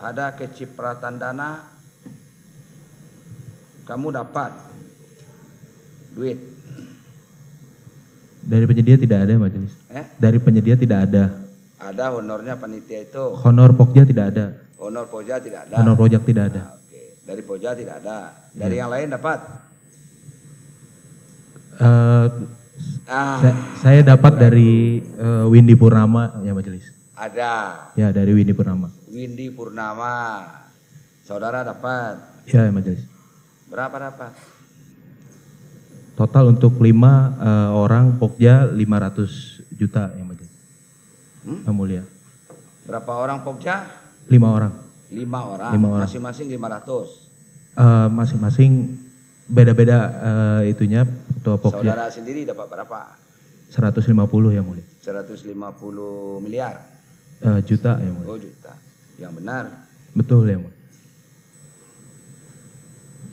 ada kecipratan dana, kamu dapat duit. Dari penyedia tidak ada majelis. Dari penyedia tidak ada. Ada honornya panitia itu. Honor Pokja tidak ada. Honor Pokja tidak ada. Honor Project tidak ada. Nah, oke. Dari Pokja tidak ada. Dari yang lain dapat? Saya dapat dari Windy Purnama ya majelis. Ada. Ya dari Windy Purnama. Windy Purnama. Saudara dapat? Ya majelis. Berapa dapat? Total untuk 5 orang Pokja 500 juta ya majelis. Yang mulia. Berapa orang Pokja? 5 orang. 5 orang. 5 orang. Masing-masing 500. Masing-masing beda-beda itunya ketua Pokja. Saudara sendiri dapat berapa? 150 ya mulia. 150 miliar. Juta ya mulia. Oh juta. Yang benar. Betul ya mulia.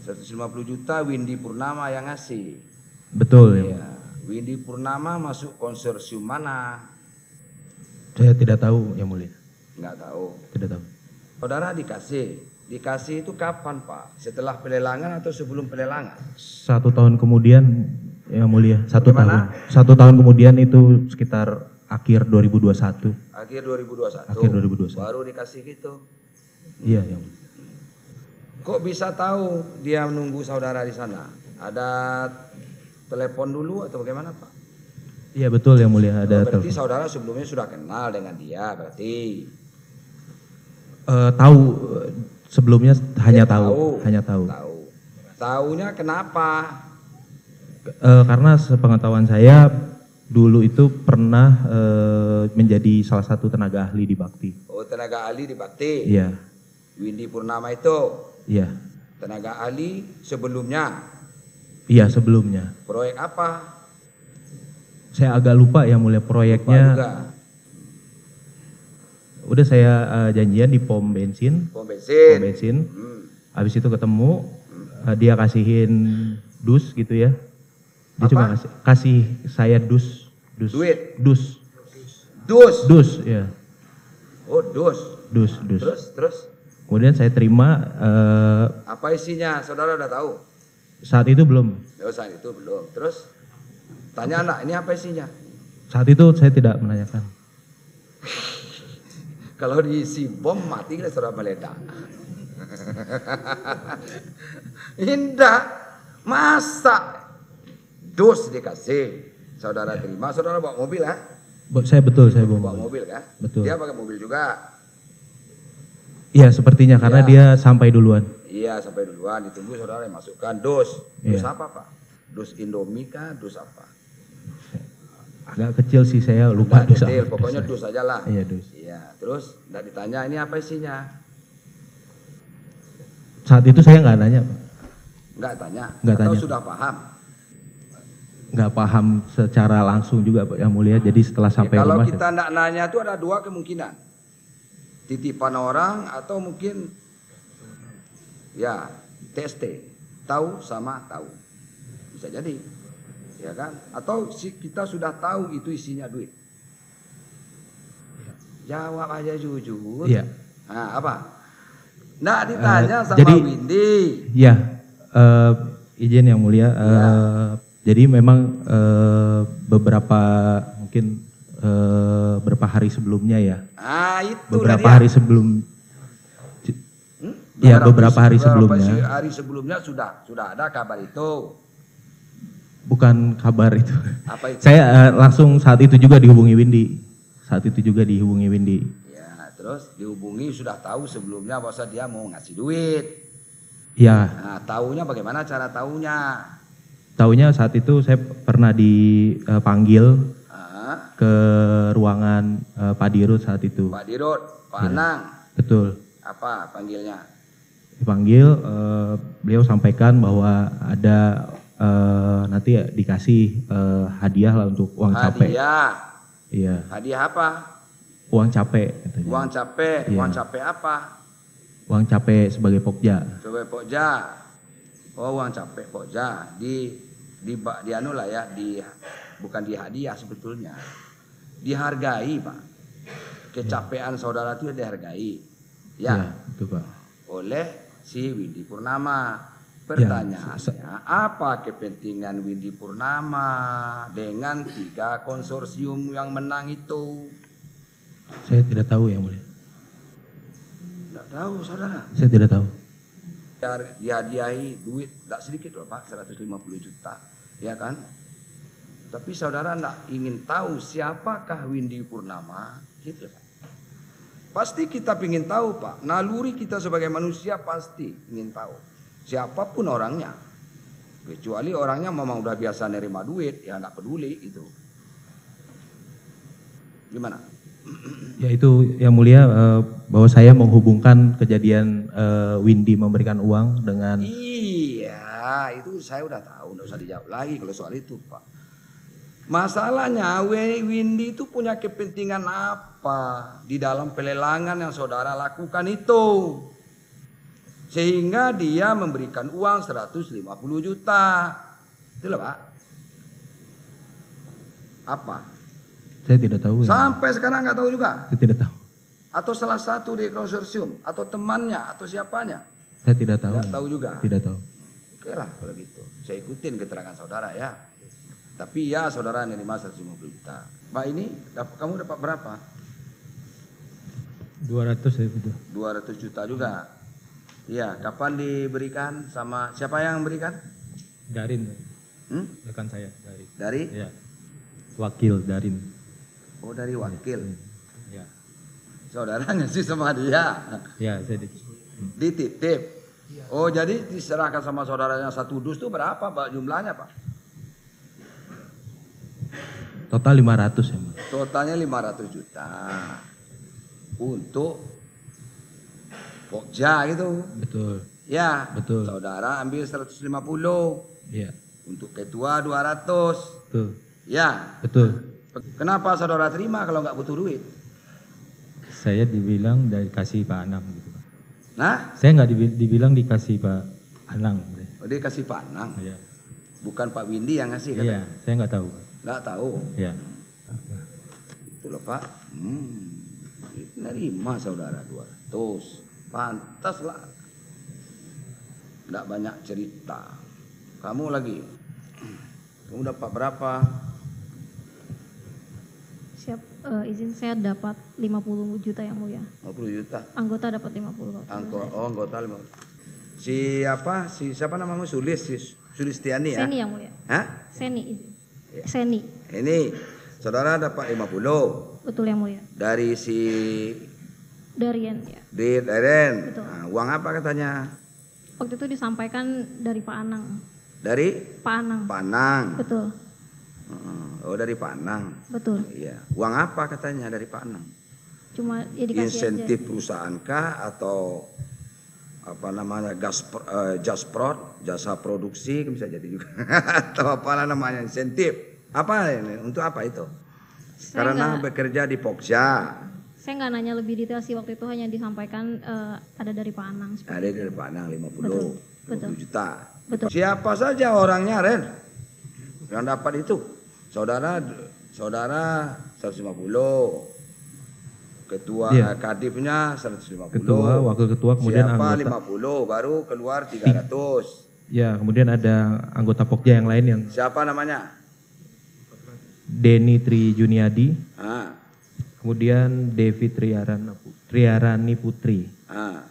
150 juta Windy Purnama yang ngasih. Betul ya. Ya. Windy Purnama masuk konsorsium mana? Saya tidak tahu yang mulia. Enggak tahu. Tidak tahu. Saudara dikasih. Dikasih itu kapan Pak? Setelah pelelangan atau sebelum pelelangan? 1 tahun kemudian yang mulia. 1 Bagaimana? tahun. 1 tahun kemudian itu sekitar akhir 2021. Akhir 2021. Akhir 2021. Baru dikasih gitu. Iya yang mulia. Kok bisa tahu dia menunggu saudara di sana? Ada telepon dulu atau bagaimana Pak? Iya betul yang mulia ada. Berarti saudara sebelumnya sudah kenal dengan dia berarti? Tahu sebelumnya hanya tahu. Taunya kenapa? Karena sepengetahuan saya dulu itu pernah menjadi salah satu tenaga ahli di Bakti. Oh tenaga ahli di Bakti? Iya. Windy Purnama itu? Iya. Tenaga ahli sebelumnya? Iya sebelumnya. Proyek apa? Saya agak lupa ya mulia proyeknya. Lupa juga. Udah saya janjian di pom bensin. Pom bensin. Pom bensin. Habis itu ketemu dia kasihin dus gitu ya. Dia cuma kasih saya dus. Duit. Dus. Ya. Oh dus. Terus? Kemudian saya terima. Apa isinya? Saudara udah tahu? Saat itu belum. Oh, saat itu belum. Terus tanya anak, ini apa isinya? Saat itu saya tidak menanyakan. Kalau diisi bom mati kan saudara meledak. Indah, masa dus dikasih, saudara terima, saudara bawa mobil ya? Saya bawa mobil kan? Betul. Dia pakai mobil juga. Iya sepertinya karena dia sampai duluan. Iya sampai duluan, ditunggu saudara yang masukkan dus. Dus apa Pak? Dus Indomie kah? Dus apa? Agak kecil sih saya lupa dus kecil, pokoknya dus aja lah. Iya dus. Iya, terus enggak ditanya ini apa isinya? Saat itu saya nggak nanya. Enggak tanya. Nggak Atau tanya. sudah paham? Nggak paham secara langsung juga Pak yang mulia. Jadi setelah sampai kalau rumah. Kalau kita enggak nanya itu ada 2 kemungkinan. Titipan orang atau mungkin ya TST, tahu sama tahu. Bisa jadi. Ya kan? Atau kita sudah tahu itu isinya duit. Jawab aja jujur. Iya. Nah, apa? Nggak ditanya sama jadi, Windy. Iya. Izin yang mulia. Jadi memang beberapa mungkin beberapa hari sebelumnya ya. Itu beberapa hari sebelum. Ya beberapa hari sebelumnya. Hari sebelumnya sudah ada kabar itu. Bukan kabar itu. Apa itu? Saya langsung saat itu juga dihubungi Windy. Ya, terus dihubungi sudah tahu sebelumnya bahwa dia mau ngasih duit. Ya. Nah, tahunya bagaimana cara tahunya? Tahunya saat itu saya pernah dipanggil ke ruangan Pak Dirut saat itu. Pak Dirut, Pak Anang. Betul. Apa panggilnya? Dipanggil, beliau sampaikan bahwa ada nanti dikasih hadiah lah untuk uang capek. Hadiah. Iya. Hadiah apa? Uang capek. Katanya. Uang capek. Iya. Uang capek apa? Uang capek sebagai Pokja. Sebagai Pokja. Oh uang capek Pokja di anu lah ya, bukan di hadiah sebetulnya. Dihargai Pak. Kecapean saudara itu dihargai. Ya. Itu Pak. Oleh si Windy Purnama. Pertanyaannya, apa kepentingan Windy Purnama dengan 3 konsorsium yang menang itu? Saya tidak tahu yang mulia. Tidak tahu saudara. Saya tidak tahu. Dihadiahi duit, tidak sedikit loh Pak, 150 juta, ya kan? Tapi saudara tidak ingin tahu siapakah Windy Purnama, gitu Pak. Pasti kita ingin tahu Pak, naluri kita sebagai manusia pasti ingin tahu. Siapapun orangnya, kecuali orangnya memang udah biasa nerima duit, ya nggak peduli itu. Gimana? Ya itu yang mulia, bahwa saya menghubungkan kejadian Windy memberikan uang dengan. Iya, itu saya udah tahu, nggak usah dijawab lagi kalau soal itu Pak. Masalahnya Windy itu punya kepentingan apa di dalam pelelangan yang saudara lakukan itu, sehingga dia memberikan uang 150 juta. Itulah Pak. Apa? Saya tidak tahu. Sampai sekarang nggak tahu juga. Saya tidak tahu. Atau salah satu di konsorsium, atau temannya, atau siapanya. Saya tidak tahu. Tidak tahu juga. Tidak tahu. Oke lah kalau gitu. Saya ikutin keterangan saudara ya. Tapi ya saudara nerima 150 juta. Pak ini kamu dapat berapa? 200 saya itu. 200 juta juga. Iya, kapan diberikan, sama siapa yang berikan? Darin. Rekan saya, Darin. Dari? Ya. Wakil Darin. Oh, dari wakil. Ya. Saudara ngasih sama dia. Ya, saya Dititip. Oh, jadi diserahkan sama saudaranya 1 dus itu berapa Pak jumlahnya Pak? Total 500 ya, Mas. Totalnya 500 juta. Untuk Pokja gitu. Betul. Ya. Betul. Saudara ambil 150. Iya. Untuk ketua 200. Betul. Ya. Betul. Kenapa saudara terima kalau nggak butuh duit? Saya dibilang dikasih Pak Anang gitu, Pak. Nah? Saya nggak dibilang dikasih Pak Anang. Oh, dia kasih Pak Anang. Iya. Bukan Pak Windy yang ngasih kan? Iya, saya nggak tahu. Nggak tahu. Iya. Itu loh Pak. Nerima saudara 200. Pantas lah. Nggak banyak cerita. Kamu lagi. Kamu dapat berapa? Siap, izin saya dapat 50 juta yang mulia. 50 juta. Anggota dapat 50. Anggota 50. Siapa namamu? Sulistiani ya? Seni yang mulia. Hah? Seni izin. Ya. Seni. Ini saudara dapat 50. Betul yang mulia. Dari si Darian ya. Daren. Betul. Nah, uang apa katanya? Waktu itu disampaikan dari Pak Anang. Dari Pak Anang. Panang. Betul. Oh, dari Panang. Betul. Iya. Uang apa katanya dari Panang? Cuma ya dikasih Insentif aja. perusahaan kah atau apa namanya Jasprot, jasa produksi bisa jadi juga. Atau apa namanya insentif. Apa ini? Untuk apa itu? Karena bekerja di Pokja. Saya nggak nanya lebih detail sih, waktu itu hanya disampaikan ada dari Pak Anang. Ada dari Pak Anang 50. Betul. 20 juta. Betul. Siapa saja orangnya Ren yang dapat itu? Saudara 150. Ketua Iya. Kadifnya 150. Ketua, wakil ketua, kemudian siapa anggota. 50, baru keluar 300. Ya, kemudian ada anggota Pokja yang lain yang Siapa namanya? Denny Tri Juniadi, Ah, kemudian Devi Triarani Putri. ah.